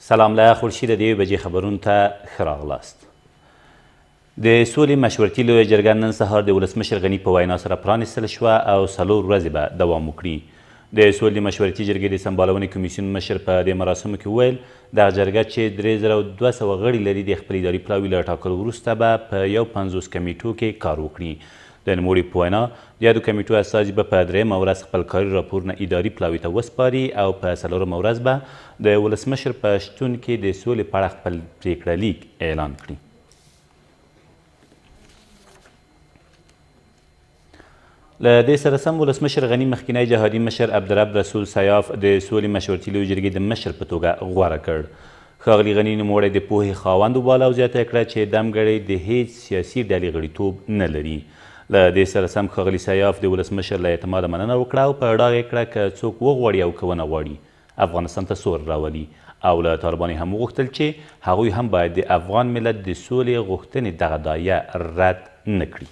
سلام له خورشید د 1 بجې خبرونو ته ښه راغلاست. د سولې مشورتي لویه جرګه نن سهار د ولسمشر غني په وینا سره پرانیستل شوه او 4 ورځې به دوام وکړي. د سولې مشورتي جرګې د سمبالونې کمیسیون مشر په دې مراسمو کې وویل دغه جرګه چې 3200 غړي لري د خپل اداري پلاوي له ټاکلو وروسته به په 50 کمیټو کې کار وکړي. د نوموړي په وینا د یادو کمیټو استازي به په 3مه ورځ خپل کاري راپورونه اداري پلاوي ته وسپاري او په 4مه ورځ به د ولسمشر په شتون کې د سولې په اړه خپل پریکړه لیک اعلان کړي. له دې سره سم ولسمشر غني مخکینی جهادي مشر عبدالرب رسول سیاف د سولې مشورتي لویې جرګې د مشر په توګه غوره کړ. ښاغلي غني نوموړی د پوهې خاوند وباله او زیاته یې کړه چې دمګړی د هیڅ سیاسي ډلې غړیتوب نه لري. له دې سره سم ښاغلي سیاف د ولسمشر له اعتماده مننه وکړه او په ډاګ یې کړه که څوک وغواړي او که ونه غواړي افغانستان ته سور راولي او له طالبانو هم وغوښتل چې هغوی هم باید د افغان ملت د سولې غوښتنې دغه دایه رد نه کړي.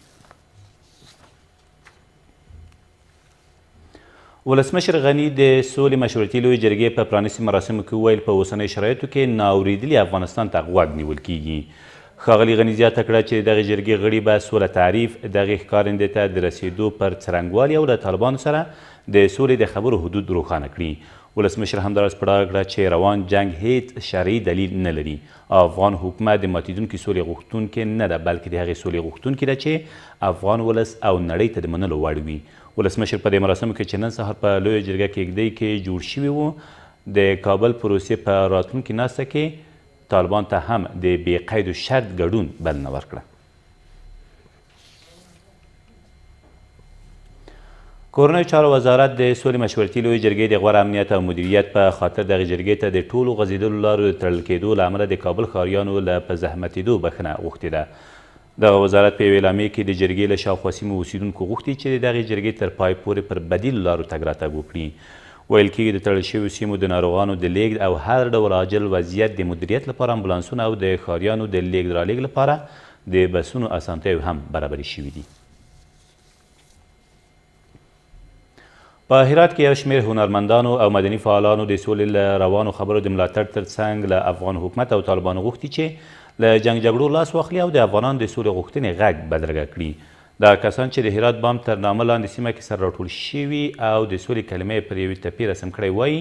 ولسمشر غني د سولې مشورتي لویې جرګې په پرانیستي مراسمو کې وویل په اوسنیو شرایطو کې ناورېدلي افغانستان ته غوږ نیول کیږي. ښاغلي غني زیاته کړه چې دغې جرګې غړي به سوله تعریف دغې ښکارندې ته د رسېدو پر څرنګوالي او له طالبانو سره د سولې د خبرو حدود روښانه کړي. ولسمشر همداراز په ډاګه کړه چې روان جنګ هیڅ شرعي دلیل نه لري. افغان حکومت د ماتېدونکي سولې غوښتونکی نه ده بلکې د هغې سولې غوښتونکې ده چې افغان ولس او نړۍ ته د منلو وړ وي. ولسمشر په دې مراسمو کې چې نن سهار په لویه جرګه کېږدۍ کې جوړ شوي وو د کابل پروسې په راتلونکي ناسته کې طالبان ته هم د بې قید و شرط ګډون بلنه ورکړه. کورنیو چارو وزارت د سولې مشورتي لویې جرګې د غوره امنیت او مدیریت په خاطر دغې جرګې ته د ټولو غځېدلو لارو د تړل کېدو له امله د کابل ښاریانو له په زحمتېدو بښنه غوښتې ده. دغه وزارت په یوې اعلامیې کې د جرګې له شاوخوا سیمو اوسیدونکو غوښتي چې د دغې جرګې تر پای پورې پر بدیلو لارو تګ راتګ وکړي. ویل کېږي د تړل شویو سیمو د ناروغانو د لیږد او هر ډول عاجل وضعیت د مدیریت لپاره امبولانسونه او د ښاریانو د لیږد رالیږد لپاره د بسونو اسانتیاوې هم برابرې شوي دي. په هرات کې یو شمېر هنرمندانو او مدني فعالانو د سولې له روانو خبرو د ملاتړ ترڅنګ له افغان حکومت او طالبانو غوښتي چې له جنګ جګړو لاس واخلي او د افغانانو د سولې غوښتنې غږ بدرګه کړي. دا کسان چې د هرات بام تر نامه لاندې سیمه کې سره راټول شوي او د سولې کلمه یې پر یوې تپې رسم کړی وایي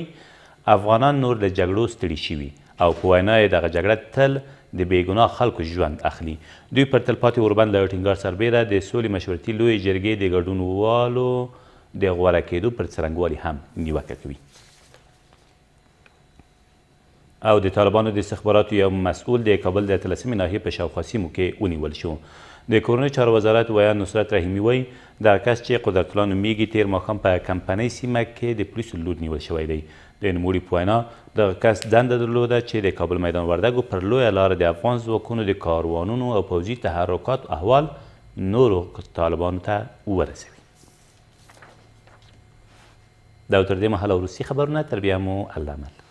افغانان نور له جګړو ستړي شوي او په وینا یې دغه جګړه تل د بېګناه خلکو ژوند اخلي. دوی پر تلپاتې اوربند له ټینګار سربیره د سولې مشورتي لویې جرګې د ګډونوالو د غوره کېدو پر څرنګوالي هم نیوکه کوي. او د طالبانو د استخباراتو یو مسؤل د کابل د 13مې ناحیې په شاوخوا سیمو کې ونیول شو. د کورنیو چارو وزارت ویان نصرت رحیمي وایي دغه کس چې قدرت الله نومیږي تېر ماښام په کمپنۍ سیمه کې د پولیسو لور نیول شوی دی. د نوموړي په وینا دغه کس دنده درلوده چې د کابل میدان وردګو پر لویه لاره د افغان ځواکونو د کاروانونو او پوځي تحرکاتو احوال نورو طالبانو ته ورسوي. دا تر دې مهاله وروستي خبرونه تر بیا مو الله مل.